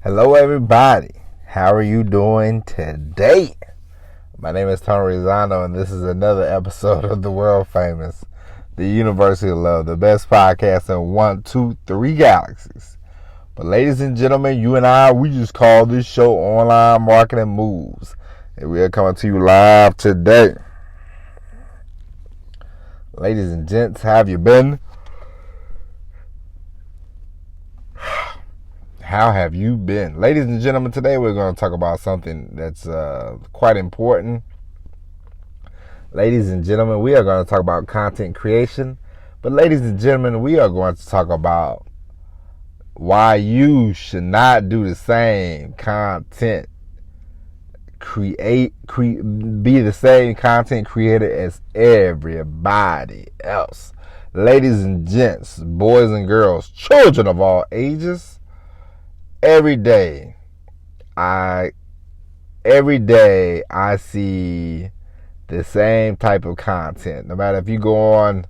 Hello, everybody. How are you doing today? My name is Tony Rizano, and this is another episode of the world famous, the University of Love, the best podcast in 1, 2, 3 galaxies. But ladies and gentlemen, you and I, we just call this show Online Marketing Moves, and we are coming to you live today. Ladies and gents, how have you been? How have you been? Ladies and gentlemen, today we're going to talk about something that's quite important. Ladies and gentlemen, we are going to talk about content creation. But ladies and gentlemen, we are going to talk about why you should not do the same content, be the same content creator as everybody else. Ladies and gents, boys and girls, children of all ages, every day I see the same type of content. No matter if you go on,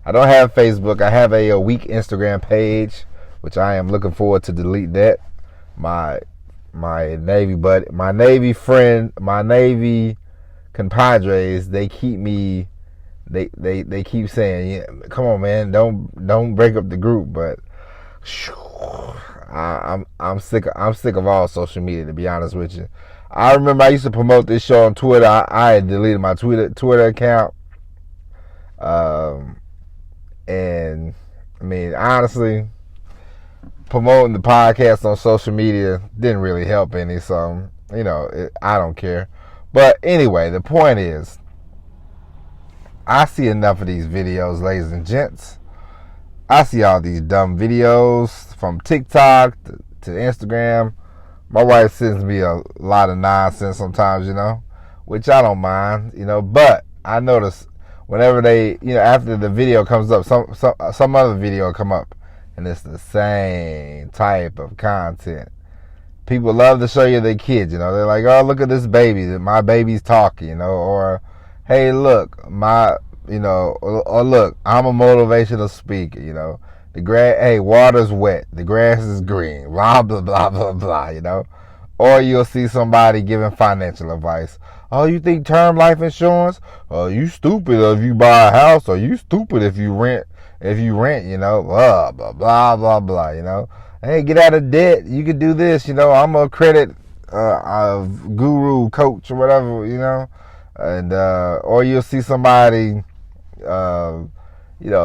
I don't have Facebook. I have a weak Instagram page, which I am looking forward to delete that. My Navy buddy, my Navy friend, my Navy compadres, they keep me. They keep saying, "Yeah, come on, man, don't break up the group." But I'm sick of all social media, to be honest with you. I remember I used to promote this show on Twitter. I had deleted my Twitter account. And I mean, honestly, promoting the podcast on social media didn't really help any. So, I don't care. But anyway, the point is, I see enough of these videos, ladies and gents. I see all these dumb videos from TikTok to Instagram. My wife sends me a lot of nonsense sometimes, which I don't mind, but I notice whenever they, after the video comes up, some other video come up, and it's the same type of content. People love to show you their kids, they're like, oh, look at this baby, my baby's talking, or, hey, look, or look, I'm a motivational speaker, hey, water's wet, the grass is green, blah, blah, blah, blah, blah, Or you'll see somebody giving financial advice. Oh, you think term life insurance? Oh, you stupid if you buy a house, or you stupid if you rent, blah, blah, blah, blah, blah, Hey, get out of debt, you can do this, I'm a credit guru, coach, or whatever, and or you'll see somebody,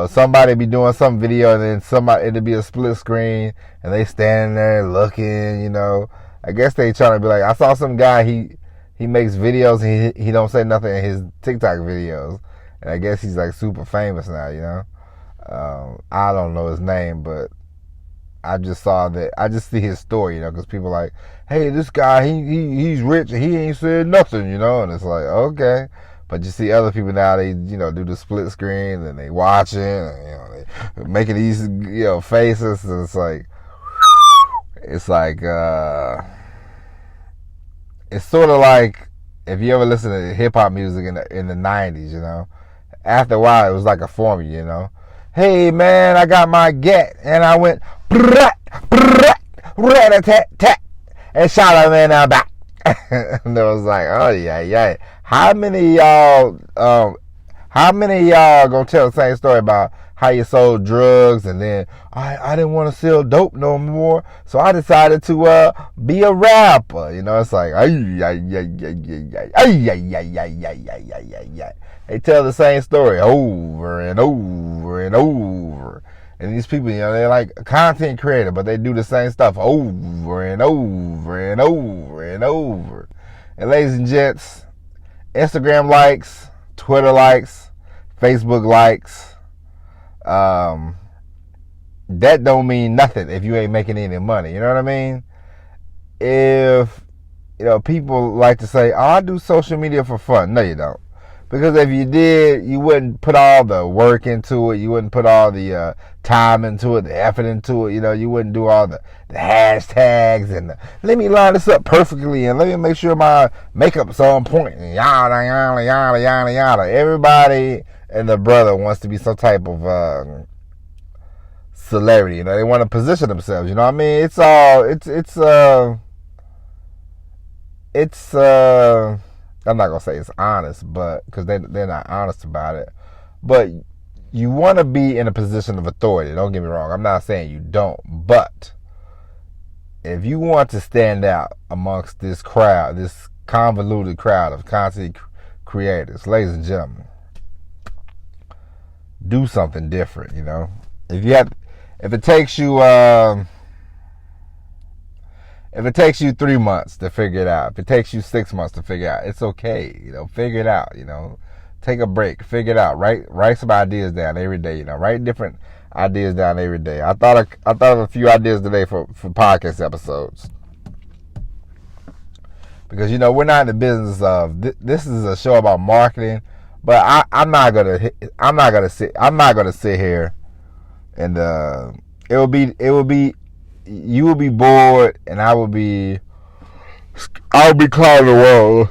somebody be doing some video, and then it'll be a split screen, and they standing there looking, I guess they trying to be like, I saw some guy, he makes videos, and he don't say nothing in his TikTok videos, and I guess he's like super famous now, I don't know his name, but I just see his story, because people are like, hey, this guy, he's rich, and he ain't said nothing, and it's like, okay. But you see other people now, they, do the split screen, and they watching, and, they making these, faces, and it's like, it's sort of like, if you ever listen to hip-hop music in the 90s, after a while, it was like a formula, Hey, man, I got my get, and I went, rat-a-tat-tat, and shot a man out back. And it was like, oh, yeah. How many of y'all gonna tell the same story about how you sold drugs, and then I didn't want to sell dope no more, so I decided to be a rapper. It's like, they tell the same story over and over and over. And these people, they're like a content creator, but they do the same stuff over and over and over and over. And ladies and gents, Instagram likes, Twitter likes, Facebook likes, that don't mean nothing if you ain't making any money. You know what I mean? If, people like to say, oh, I do social media for fun. No, you don't. Because if you did, you wouldn't put all the work into it. You wouldn't put all the time into it, the effort into it. You wouldn't do all the hashtags and let me line this up perfectly and let me make sure my makeup's on point. And yada, yada, yada, yada, yada. Everybody and their brother wants to be some type of celebrity. They want to position themselves. You know what I mean? It's all I'm not gonna say it's honest, but because they're not honest about it. But you want to be in a position of authority. Don't get me wrong. I'm not saying you don't, but if you want to stand out amongst this crowd, this convoluted crowd of content creators, ladies and gentlemen, do something different. If it takes you 3 months to figure it out, if it takes you 6 months to figure it out, it's okay. Figure it out. Take a break, figure it out. Write some ideas down every day. Write different ideas down every day. I thought of a few ideas today for podcast episodes, because we're not in the business of this is a show about marketing. But I'm not gonna sit here and you will be bored, and I'll be climbing the wall.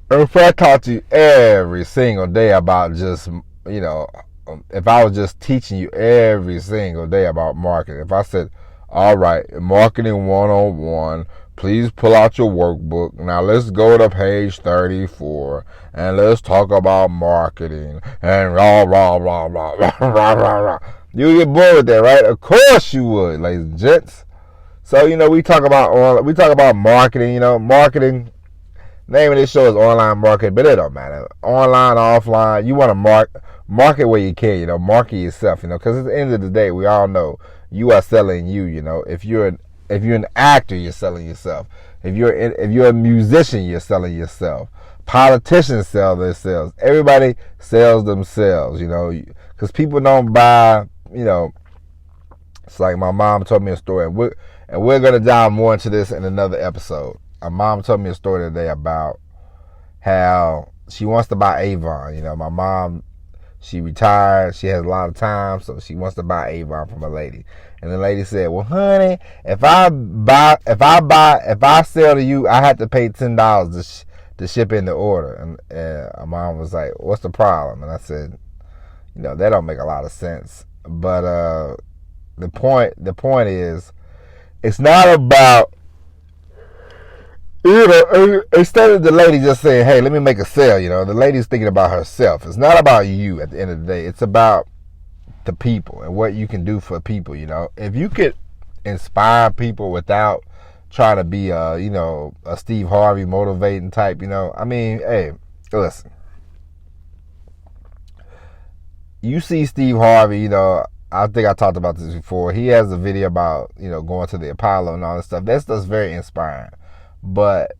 If I talk to you every single day about just, if I was just teaching you every single day about marketing, if I said, all right, marketing 101, please pull out your workbook. Now let's go to page 34 and let's talk about marketing and rah, rah, rah, rah, rah, rah, rah, rah. You get bored with that, right? Of course you would, ladies and gents. So, we talk about marketing, marketing. Name of this show is online marketing, but it don't matter. Online, offline, you want to market where you can, market yourself, because at the end of the day, we all know you are selling you, If you're an actor, you're selling yourself. If you're a musician, you're selling yourself. Politicians sell themselves. Everybody sells themselves, because people don't buy, It's like my mom told me a story, and we're gonna dive more into this in another episode. My mom told me a story today about how she wants to buy Avon. My mom, she retired. She has a lot of time, so she wants to buy Avon from a lady. And the lady said, "Well, honey, if I sell to you, I have to pay $10 to ship in the order." And my mom was like, "What's the problem?" And I said, that don't make a lot of sense. But the point is, it's not about, instead of the lady just saying, "Hey, let me make a sale," the lady's thinking about herself. It's not about you at the end of the day. It's about the people and what you can do for people. If you could inspire people without trying to be a Steve Harvey motivating type, hey, listen. You see Steve Harvey, I think I talked about this before. He has a video about, going to the Apollo and all this stuff. That stuff's very inspiring. But,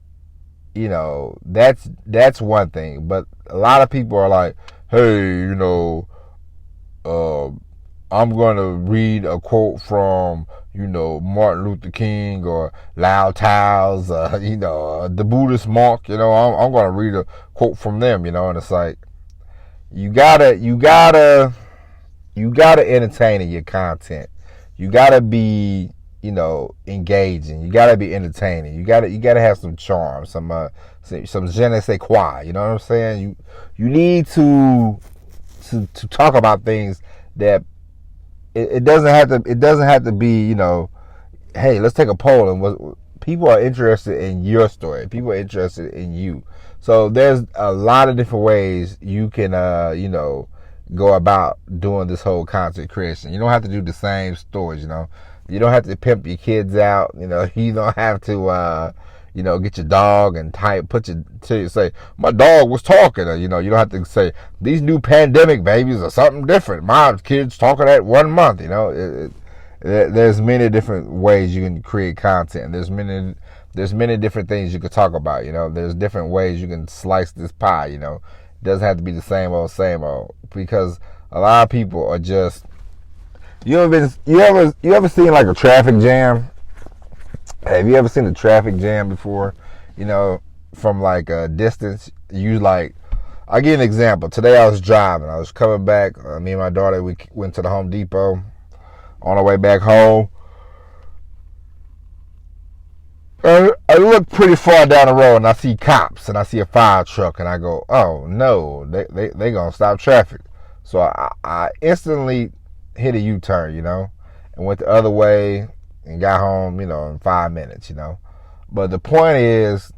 that's one thing. But a lot of people are like, "Hey, I'm going to read a quote from, Martin Luther King or Lao Tao's, the Buddhist monk, I'm going to read a quote from them, and it's like, you gotta entertain in your content. You gotta be, engaging. You gotta be entertaining. You gotta have some charm, some je ne sais quoi. You know what I'm saying? You need to talk about things that it doesn't have to be, hey, let's take a poll, and what people are interested in your story. People are interested in you. So there's a lot of different ways you can go about doing this whole content creation. You don't have to do the same stories, You don't have to pimp your kids out, You don't have to get your dog and say, "My dog was talking," or, you don't have to say, "These new pandemic babies are something different. My kid's talking at 1 month," There's many different ways you can create content. There's many different things you can talk about, There's different ways you can slice this pie, It doesn't have to be the same old, because a lot of people are just, you ever seen like a traffic jam? Have you ever seen a traffic jam before? From like a distance, I'll give you an example. Today I was driving. I was coming back. Me and my daughter, we went to the Home Depot. On our way back home, I look pretty far down the road and I see cops and I see a fire truck and I go, "Oh no, they gonna stop traffic." So I instantly hit a U-turn, you know, and went the other way and got home, you know, in 5 minutes, you know. But the point is,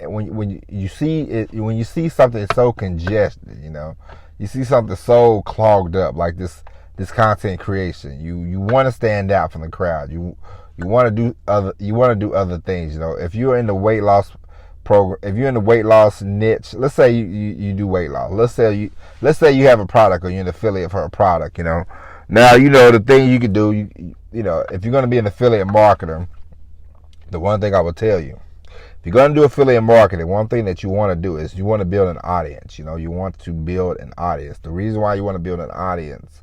when you see it, when you see something so congested, you know, you see something so clogged up like this content creation, you want to stand out from the crowd. You want to do other things, you know. If you're in the weight loss program, if you're in the weight loss niche, let's say you do weight loss. Let's say you have a product or you're an affiliate for a product, you know. Now, you know, the thing you could do, you know, if you're going to be an affiliate marketer, the one thing I will tell you, if you're going to do affiliate marketing, one thing that you want to do is you want to build an audience. You know, you want to build an audience. The reason why you want to build an audience,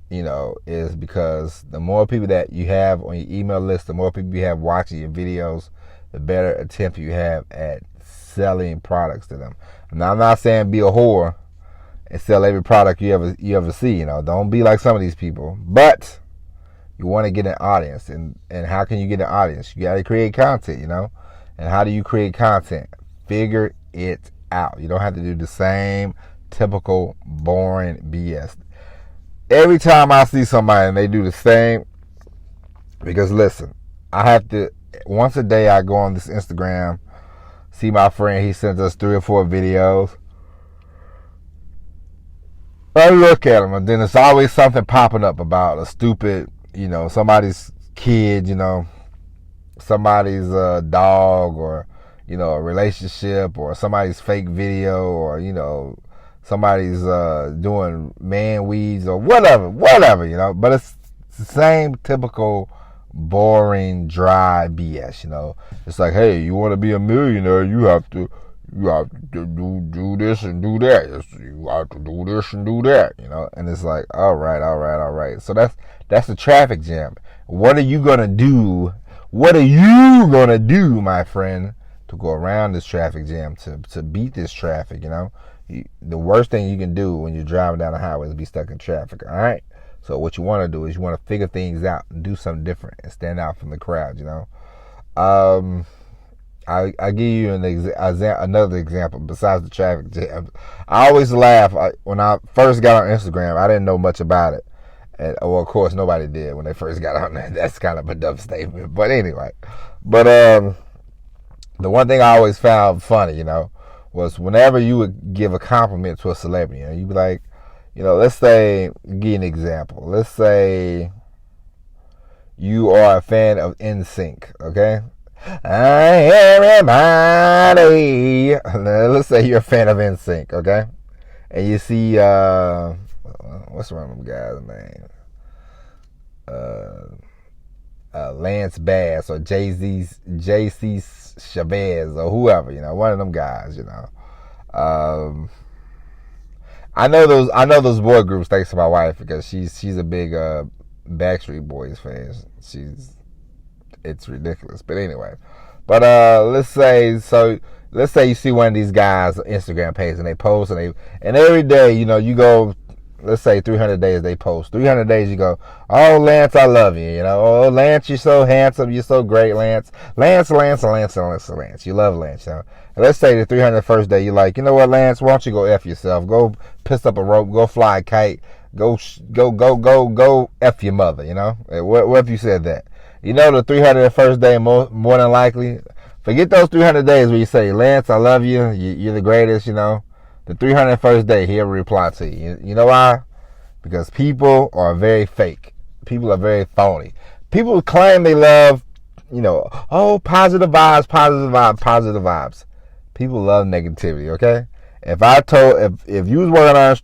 you know, is because the more people that you have on your email list, the more people you have watching your videos, the better attempt you have at selling products to them. Now, I'm not saying be a whore and sell every product you ever see. You know, don't be like some of these people. But you want to get an audience, and how can you get an audience? You got to create content, you know. And how do you create content? Figure it out. You don't have to do the same typical boring BS. Every time I see somebody and they do the same, because listen, I have to, once a day I go on this Instagram, see my friend, he sends us 3 or 4 videos. I look at them, and then it's always something popping up about a stupid, you know, somebody's kid, you know, somebody's dog, or, you know, a relationship, or somebody's fake video, or, you know, somebody's doing man weeds or whatever, you know. But it's the same typical boring, dry BS, you know. It's like, hey, you want to be a millionaire, you have to do this and do that. You have to do this and do that, you know. And it's like, all right. So that's the traffic jam. What are you gonna do? What are you gonna do, my friend, to go around this traffic jam, to beat this traffic? You know, the worst thing you can do when you're driving down the highway is be stuck in traffic. All right. So what you want to do is you want to figure things out and do something different and stand out from the crowd. You know. I give you another example besides the traffic jam. I always laugh. When I first got on Instagram, I didn't know much about it. And, well, of course, nobody did when they first got on there. That's kind of a dumb statement. But anyway. But the one thing I always found funny, you know, was whenever you would give a compliment to a celebrity, you know, you'd be like, you know, let's say, give you an example. Let's say you are a fan of NSYNC, okay? Everybody. Let's say you're a fan of NSYNC, okay? And you see, what's wrong with them guys' name? Lance Bass or JC Chavez or whoever, you know, one of them guys, you know. I know those boy groups thanks to my wife, because she's a big Backstreet Boys fan. It's ridiculous. But anyway. But let's say you see one of these guys' Instagram page and they post and every day, you know, you go, let's say 300 days they post. 300 days you go, oh, Lance, I love you. You know, oh, Lance, you're so handsome. You're so great, Lance. Lance. You love Lance, you know. And let's say the 301st day you're like, you know what, Lance, why don't you go F yourself? Go piss up a rope. Go fly a kite. Go F your mother, you know. What if you said that? You know, the 301st day, more than likely, forget those 300 days where you say, Lance, I love you. You're the greatest, you know. The 301st day, he'll reply to you. You know why? Because people are very fake. People are very phony. People claim they love, you know, oh, positive vibes. People love negativity, okay? If you was walking down the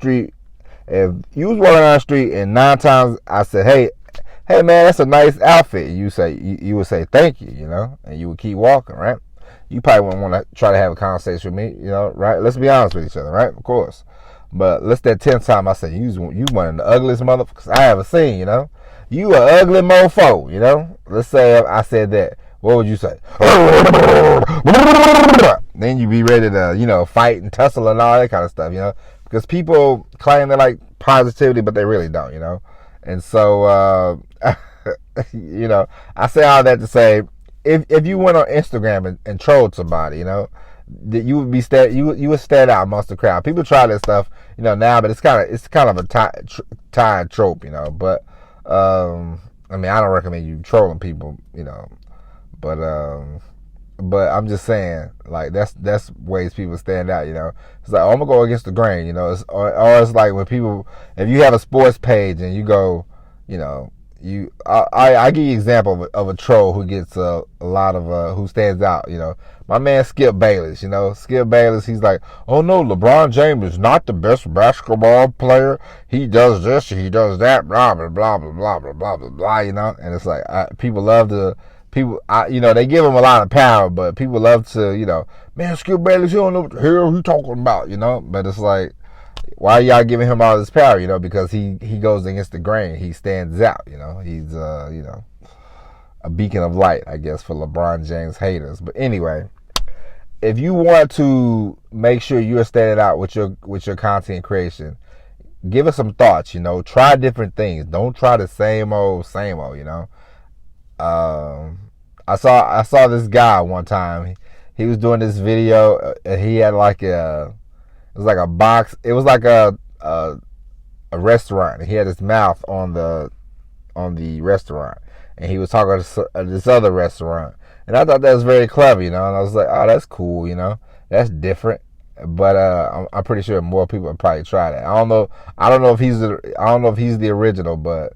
street, and 9 times I said, hey man, that's a nice outfit, you would say thank you, you know, and you would keep walking, right? You probably wouldn't want to try to have a conversation with me, you know, right? Let's be honest with each other, right? Of course. But let's that 10th time I say, you one of the ugliest motherfuckers I ever seen, you know? You an ugly mofo, you know? Let's say I said that. What would you say? Then you be ready to, you know, fight and tussle and all that kind of stuff, you know? Because people claim they like positivity, but they really don't, you know? And so, you know, I say all that to say, if you went on Instagram and trolled somebody, you know, that you would be you would stand out amongst the crowd. People try that stuff, now, but it's kind of a tired trope, But I mean, I don't recommend you trolling people, but I'm just saying, like, that's ways people stand out, It's like, oh, I'm gonna go against the grain, or it's like when people, if you have a sports page and you go, I give you an example of a troll who gets a lot of who stands out. My man Skip Bayless. Skip Bayless. He's like, oh no, LeBron James is not the best basketball player. He does this, he does that, blah blah blah blah blah blah blah blah blah. And it's like people love to they give him a lot of power, but people love to man, Skip Bayless, you don't know what the hell he talking about, But it's like, why are y'all giving him all this power? Because he goes against the grain. He stands out. He's a beacon of light, I guess, for LeBron James haters. But anyway, if you want to make sure you're standing out with your content creation, give it some thoughts. Try different things. Don't try the same old. I saw this guy one time. He was doing this video. He had like it was like a box. It was like a restaurant. He had his mouth on the restaurant, and he was talking to this other restaurant. And I thought that was very clever, And I was like, oh, that's cool, That's different. But I'm pretty sure more people would probably try that. I don't know if he's the original, but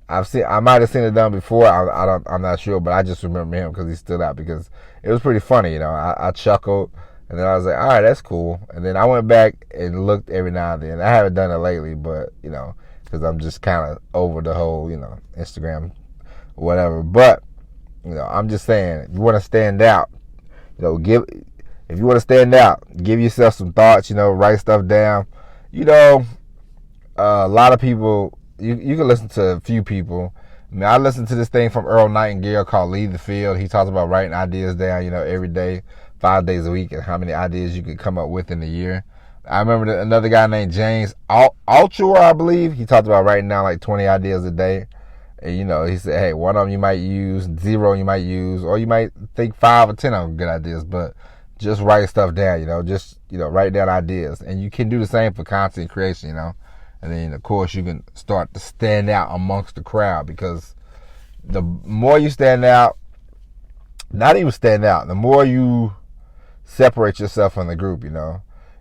I might have seen it done before. I'm not sure, but I just remember him because he stood out because it was pretty funny, I chuckled. And then I was like, all right, that's cool. And then I went back and looked every now and then. I haven't done it lately, but, because I'm just kind of over the whole, Instagram, whatever. But, I'm just saying, if you want to stand out, if you want to stand out, give yourself some thoughts, write stuff down. A lot of people, you can listen to a few people. I mean, I listened to this thing from Earl Nightingale called Lead the Field. He talks about writing ideas down, every day, 5 days a week, and how many ideas you could come up with in a year. I remember another guy named James Altucher, I believe. He talked about writing down like 20 ideas a day. And, he said, hey, one of them you might use, 0 you might use, or you might think 5 or 10 of them good ideas, but just write stuff down, write down ideas. And you can do the same for content creation, And then, of course, you can start to stand out amongst the crowd, because the more you stand out, not even stand out, the more you separate yourself from the group,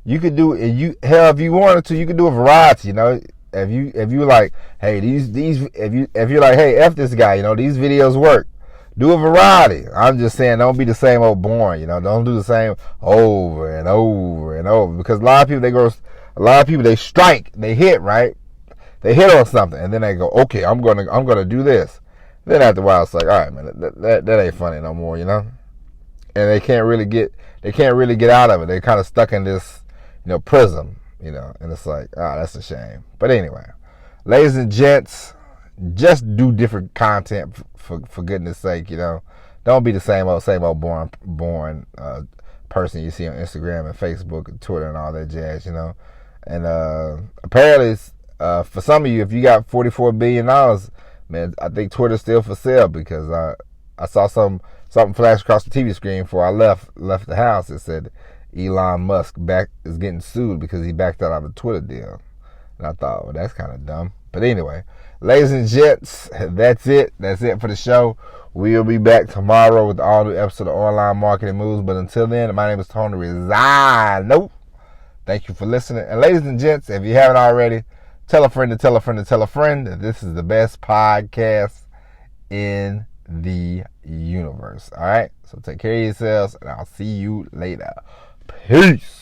You could do, if you wanted to, you could do a variety, If you like, hey, if you're like, hey, F this guy, these videos work. Do a variety. I'm just saying, don't be the same old boring, Don't do the same over and over and over, because a lot of people, they strike, they hit, right? They hit on something, and then they go, okay, I'm gonna do this. Then after a while, it's like, all right, man, that ain't funny no more, And they can't really get out of it. They're kind of stuck in this, prism, And it's like, that's a shame. But anyway, ladies and gents, just do different content for goodness sake, Don't be the same old boring person you see on Instagram and Facebook and Twitter and all that jazz, And apparently, for some of you, if you got $44 billion, man, I think Twitter's still for sale, because I saw something flash across the TV screen before I left the house. It said Elon Musk is getting sued because he backed out of a Twitter deal. And I thought, well, that's kind of dumb. But anyway, ladies and gents, that's it. That's it for the show. We'll be back tomorrow with all new episode of Online Marketing Moves. But until then, my name is Tony Rizzano. Thank you for listening. And ladies and gents, if you haven't already, tell a friend to tell a friend to tell a friend that this is the best podcast in the universe. All right? So take care of yourselves, and I'll see you later. Peace.